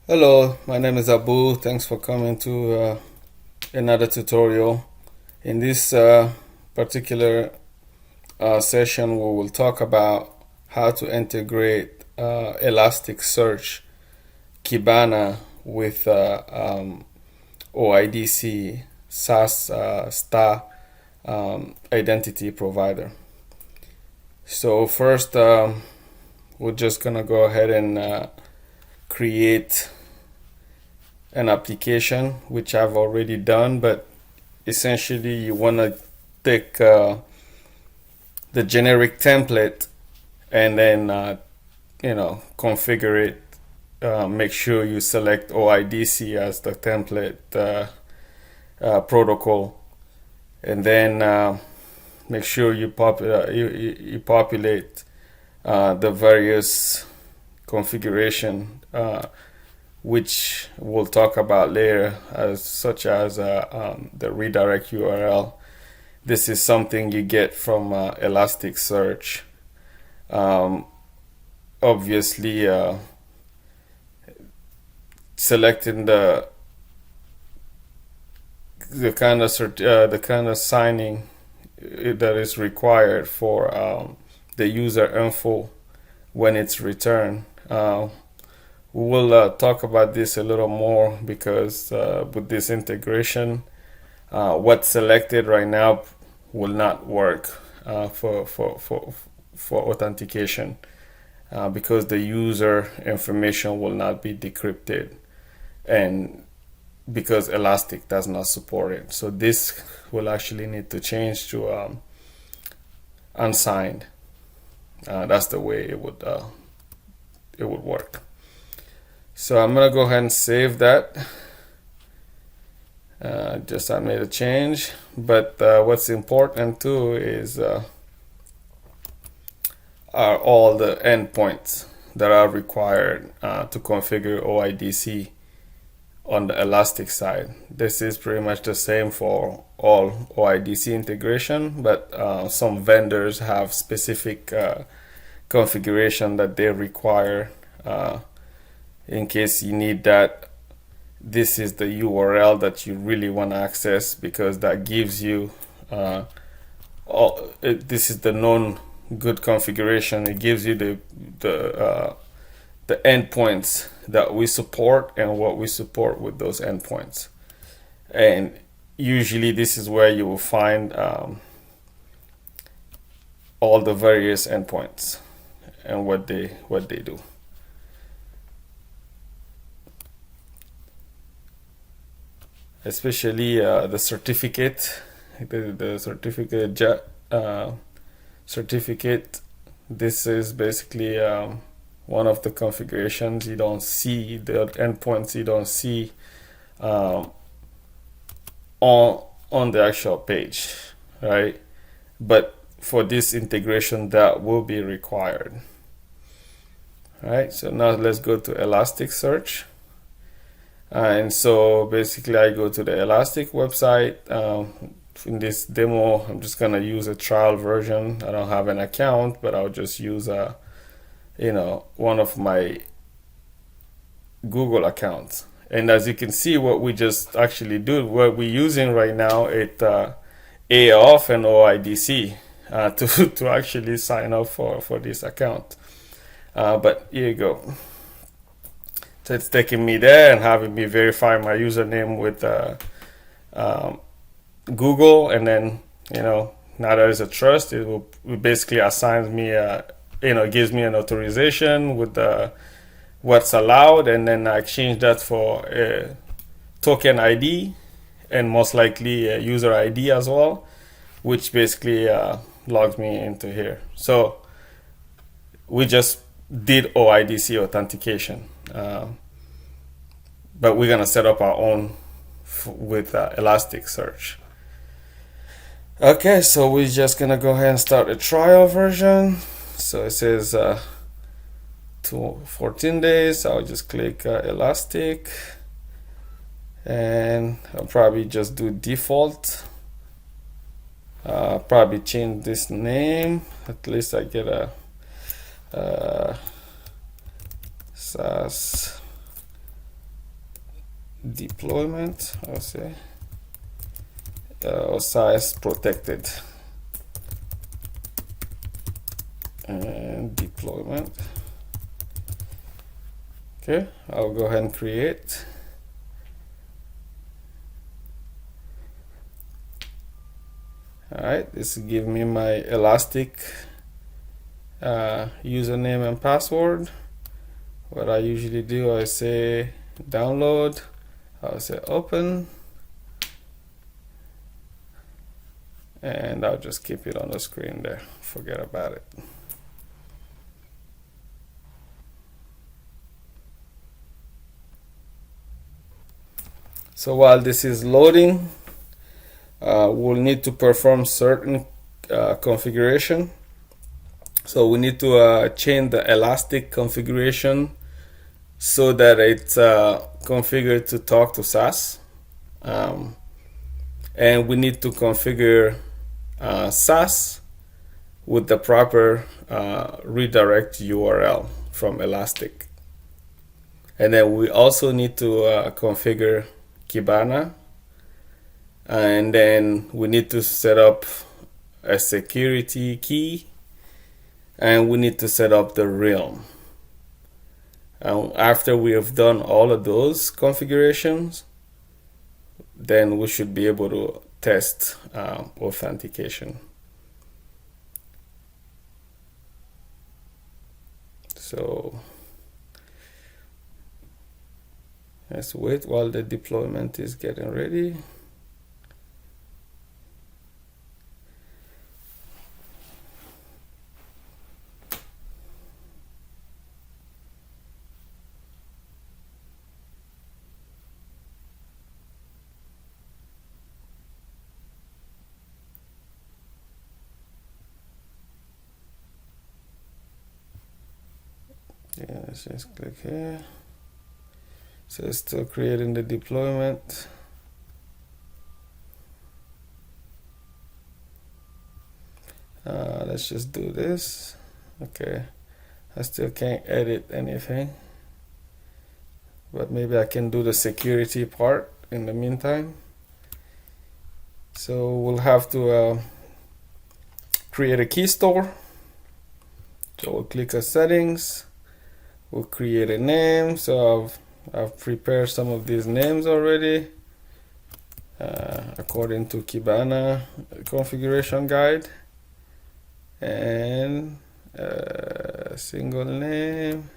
Hello, my name is Abu. Thanks for coming to another tutorial. In this particular session, we will talk about how to integrate Elasticsearch Kibana with OIDC SaaS STA identity provider. So first, we're just gonna go ahead and create an application, which I've already done, but essentially you want to take the generic template and then configure it. Make sure you select OIDC as the template protocol, and then make sure you populate the various configuration which we'll talk about later, such as the redirect URL. This is something you get from Elasticsearch. Obviously, selecting the kind of signing that is required for the user info when it's returned. We'll talk about this a little more because with this integration, what's selected right now will not work for authentication because the user information will not be decrypted, and because Elastic does not support it. So this will actually need to change to unsigned. That's the way it would work. So I'm gonna go ahead and save that. Just I made a change, but what's important too is are all the endpoints that are required to configure OIDC on the Elastic side. This is pretty much the same for all OIDC integration, but some vendors have specific configuration that they require. In case you need that, this is the URL that you really want to access, because that gives you this is the known good configuration. It gives you the endpoints that we support and what we support with those endpoints. And usually this is where you will find all the various endpoints and what they do. Especially the certificate, certificate. This is basically one of the configurations. You don't see the endpoints. You don't see on the actual page, right? But for this integration, that will be required. All right. So now let's go to Elasticsearch. And so basically I go to the Elastic website. In this demo, I'm just gonna use a trial version. I don't have an account, but I'll just use one of my Google accounts. And as you can see, what we just actually do, what we're using right now, it AOF and OIDC to actually sign up for this account. But here you go. So it's taking me there and having me verify my username with Google, and then now there is a trust. It basically assigns me gives me an authorization with what's allowed, and then I exchange that for a token ID and most likely a user ID as well, which basically logs me into here. So we just did OIDC authentication, but we're gonna set up our own with Elasticsearch. Okay, so we're just gonna go ahead and start a trial version. So it says 14 days. I'll just click Elastic, and I'll probably just do default. Probably change this name. At least I get a SaaS deployment, I'll say, or size protected, and deployment. Okay, I'll go ahead and create. Alright, this will give me my Elastic username and password. What I usually do, I say download, I'll say open, and I'll just keep it on the screen there, forget about it. So while this is loading, we'll need to perform certain configuration. So we need to change the Elastic configuration so that it's configured to talk to SAS. And we need to configure SAS with the proper redirect URL from Elastic. And then we also need to configure Kibana, and then we need to set up a security key, and we need to set up the realm. And after we have done all of those configurations, then we should be able to test authentication. So let's wait while the deployment is getting ready. Yeah, let's just click here. So it's still creating the deployment. Let's just do this. Okay, I still can't edit anything, but maybe I can do the security part in the meantime. So we'll have to create a key store. So we'll click on settings. We'll create a name. So I've prepared some of these names already according to Kibana configuration guide, and single name,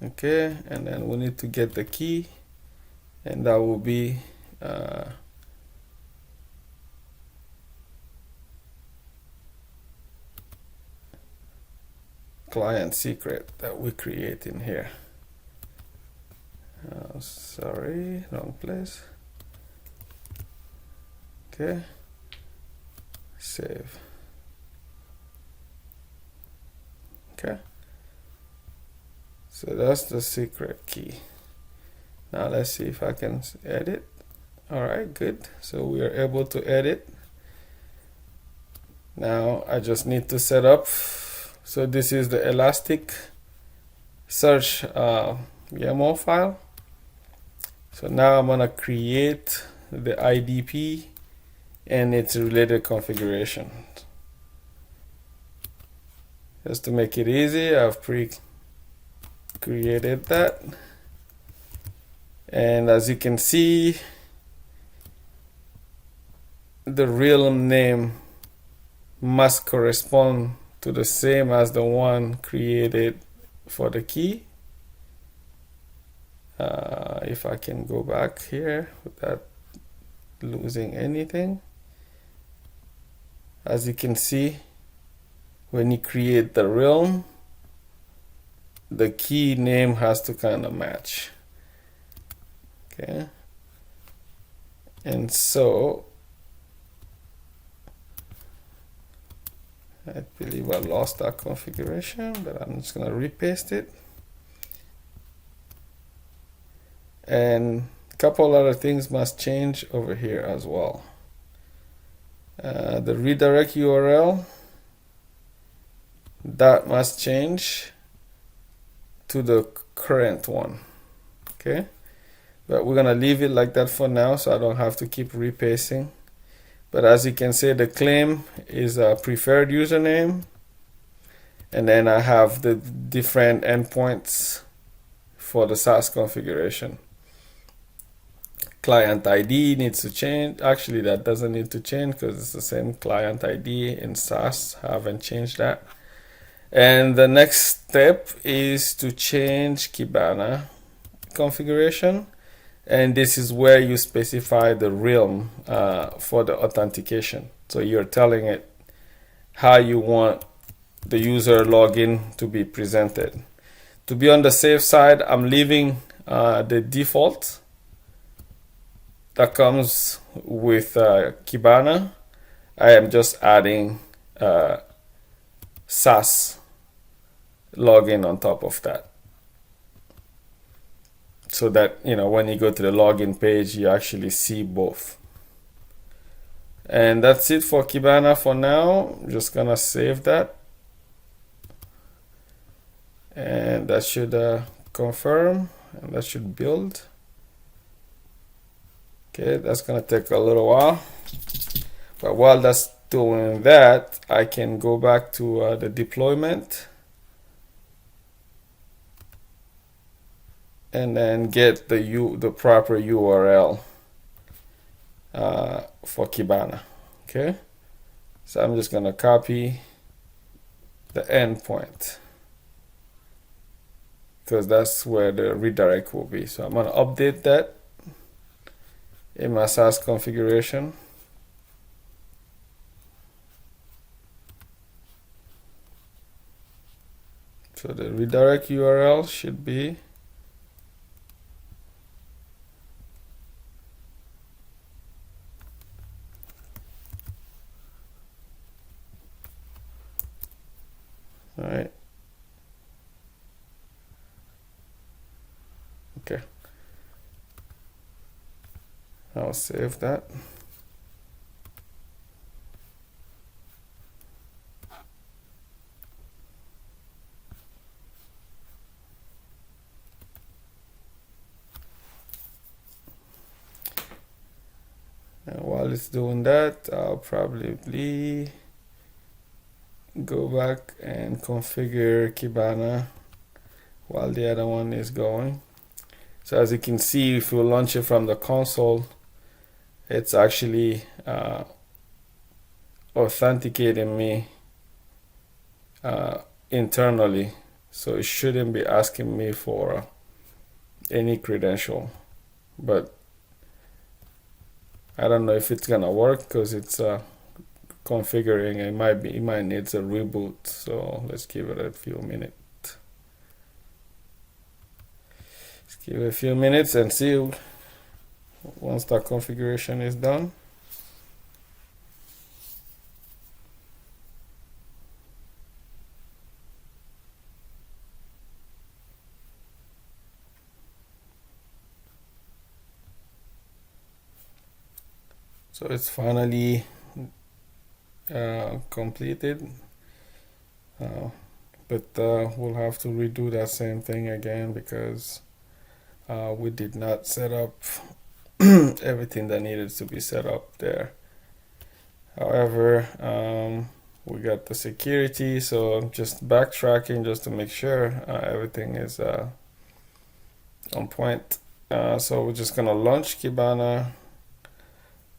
okay, and then we need to get the key, and that will be client secret that we create in here. Sorry, wrong place. Okay, save. Okay, so that's the secret key. Now let's see if I can edit. All right, good. So we are able to edit. Now I just need to set up. So this is the Elastic search YAML file. So now I'm gonna create the IDP and its related configuration. Just to make it easy, I've pre-created that. And as you can see, the realm name must correspond to the same as the one created for the key. If I can go back here without losing anything. As you can see, when you create the realm, the key name has to kind of match. Okay. And so I believe I lost that configuration, but I'm just going to repaste it. And couple other things must change over here as well. The redirect URL, that must change to the current one. Okay, but we're gonna leave it like that for now, so I don't have to keep repasting. But as you can see, the claim is a preferred username, and then I have the different endpoints for the SAS configuration. Client ID needs to change. Actually, that doesn't need to change because it's the same client ID in SAS. I haven't changed that. And the next step is to change Kibana configuration, and this is where you specify the realm for the authentication. So you're telling it how you want the user login to be presented. To be on the safe side, I'm leaving the default that comes with Kibana. I am just adding SAS login on top of that, so that when you go to the login page, you actually see both. And that's it for Kibana for now. I'm just gonna save that, and that should confirm, and that should build. Okay, that's gonna take a little while, but while that's doing that, I can go back to the deployment and then get the proper URL for Kibana. Okay, so I'm just gonna copy the endpoint because that's where the redirect will be. So I'm gonna update that in my SAS configuration. So the redirect URL should be all right. Okay, I'll save that. And while it's doing that, I'll probably go back and configure Kibana while the other one is going. So as you can see, if you launch it from the console, it's actually authenticating me internally, so it shouldn't be asking me for any credential. But I don't know if it's gonna work because it's configuring. It might need a reboot, so let's give it a few minutes. Let's give it a few minutes and see once that configuration is done. So it's finally completed, but we'll have to redo that same thing again because we did not set up everything that needed to be set up there. However, we got the security, so I'm just backtracking just to make sure everything is on point. So we're just gonna launch Kibana,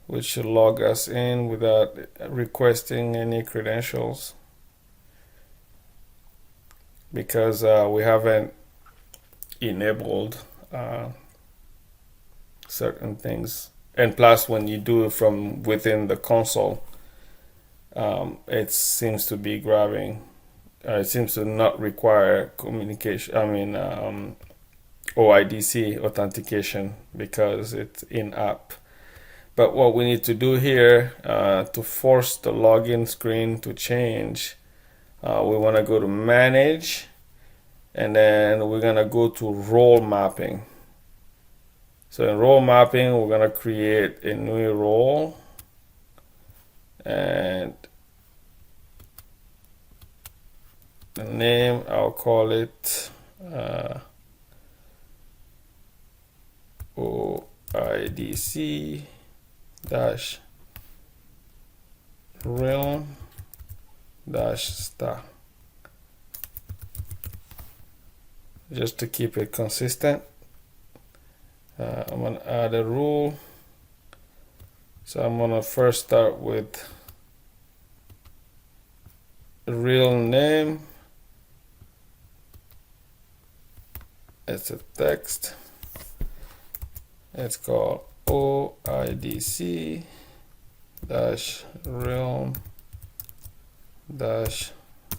which should log us in without requesting any credentials, because we haven't enabled certain things. And plus, when you do it from within the console, it seems to be grabbing, it seems to not require communication, OIDC authentication because it's in-app. But what we need to do here to force the login screen to change, we want to go to manage, and then we're going to go to role mapping. So in role mapping, we're going to create a new role, and the name, I'll call it OIDC dash realm dash star, just to keep it consistent. I'm going to add a rule. So I'm going to first start with real name. It's a text. It's called OIDC dash realm dash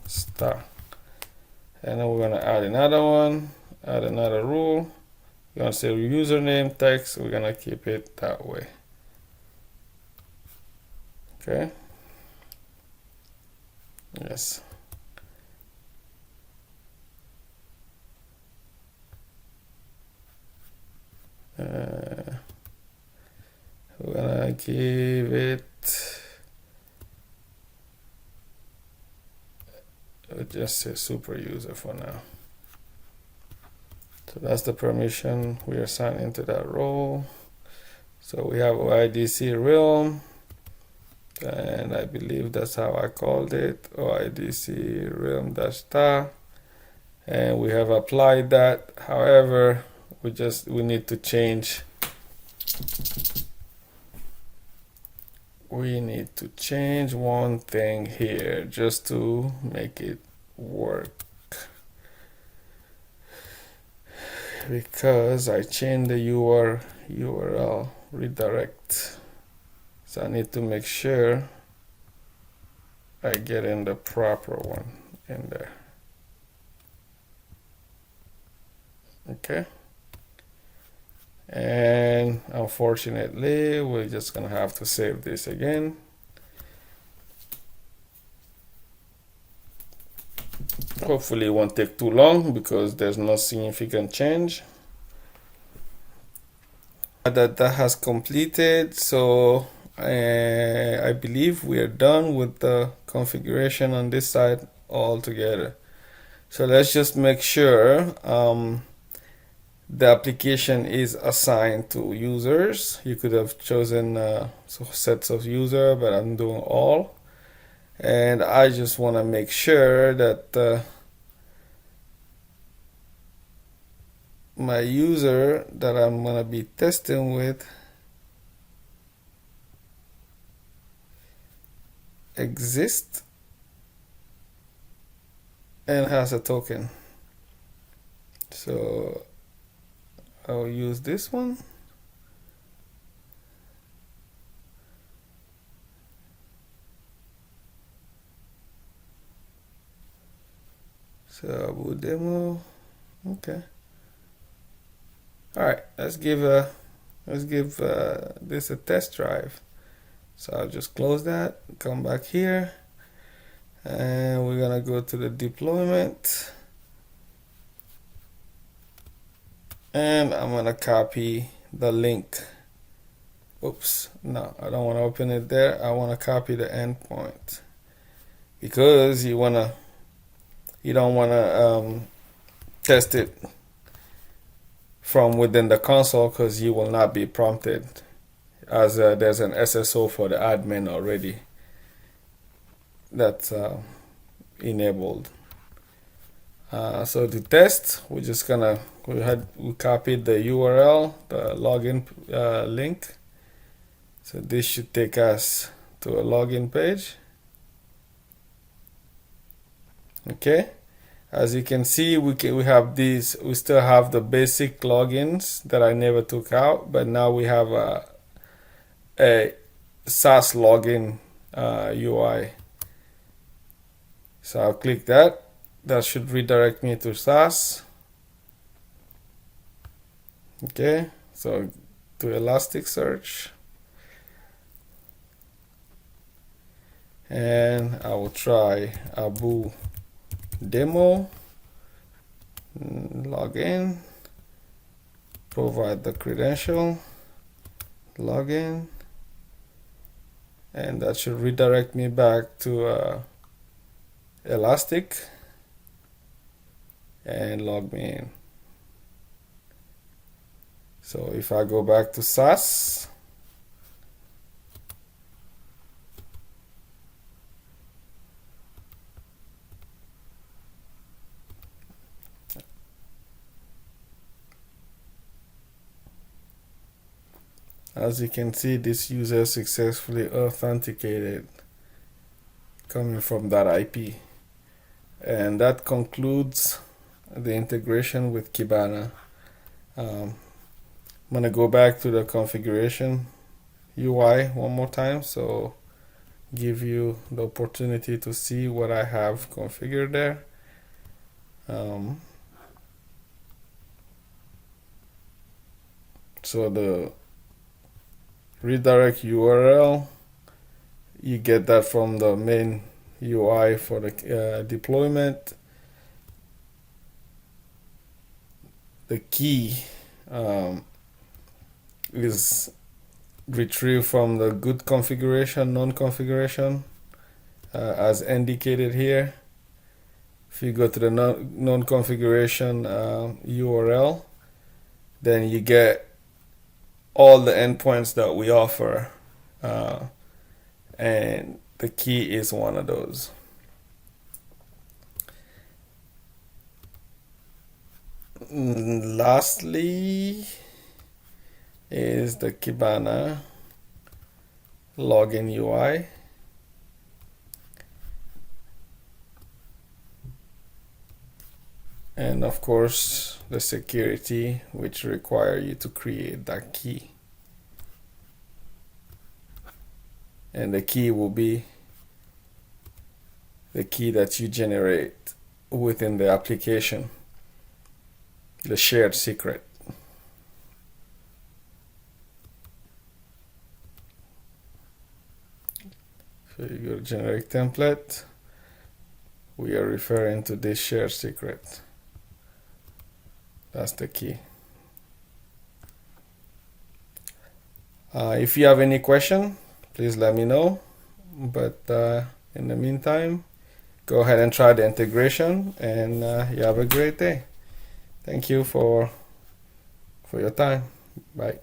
star. And then we're going to add another one, add another rule. We're going to say username text. We're going to keep it that way. Okay. Yes. We're gonna give it just say super user for now. So that's the permission we assign into that role. So we have OIDC realm, and I believe that's how I called it, OIDC realm dash star, and we have applied that. However, we need to change one thing here just to make it work, because I changed the URL redirect. So I need to make sure I get in the proper one in there. Okay. And unfortunately, we're just gonna have to save this again. Hopefully it won't take too long because there's no significant change. That has completed, so I believe we are done with the configuration on this side altogether. So let's just make sure the application is assigned to users. You could have chosen sets of user, but I'm doing all. And I just want to make sure that my user that I'm going to be testing with exists and has a token. So I'll use this one. So Abu demo. Okay. All right. Let's give this a test drive. So I'll just close that. Come back here, and we're gonna go to the deployment. And I'm gonna copy the link. Oops, no, I don't want to open it there. I want to copy the endpoint, because you don't want to test it from within the console, because you will not be prompted, as there's an SSO for the admin already that's enabled. So to test, we're just gonna we copied the URL, the login link. So this should take us to a login page. Okay, as you can see, we have these. We still have the basic logins that I never took out, but now we have a SaaS login UI. So I'll click that. That should redirect me to SaaS. Okay, so to Elasticsearch, and I will try Abu demo, log in, provide the credential, login, and that should redirect me back to Elastic and log me in. So if I go back to SAS, as you can see, this user successfully authenticated coming from that IP. And that concludes the integration with Kibana. I'm going to go back to the configuration UI one more time, so give you the opportunity to see what I have configured there. So the redirect URL, you get that from the main UI for the deployment. The key is retrieved from the good configuration, non-configuration, as indicated here. If you go to the non-configuration URL, then you get all the endpoints that we offer, and the key is one of those. Lastly is the Kibana login UI. And of course the security, which require you to create that key. And the key will be the key that you generate within the application, the shared secret. So you go to generic template, we are referring to this shared secret. That's the key. If you have any question, please let me know. But in the meantime, go ahead and try the integration, and you have a great day. Thank you for your time. Bye.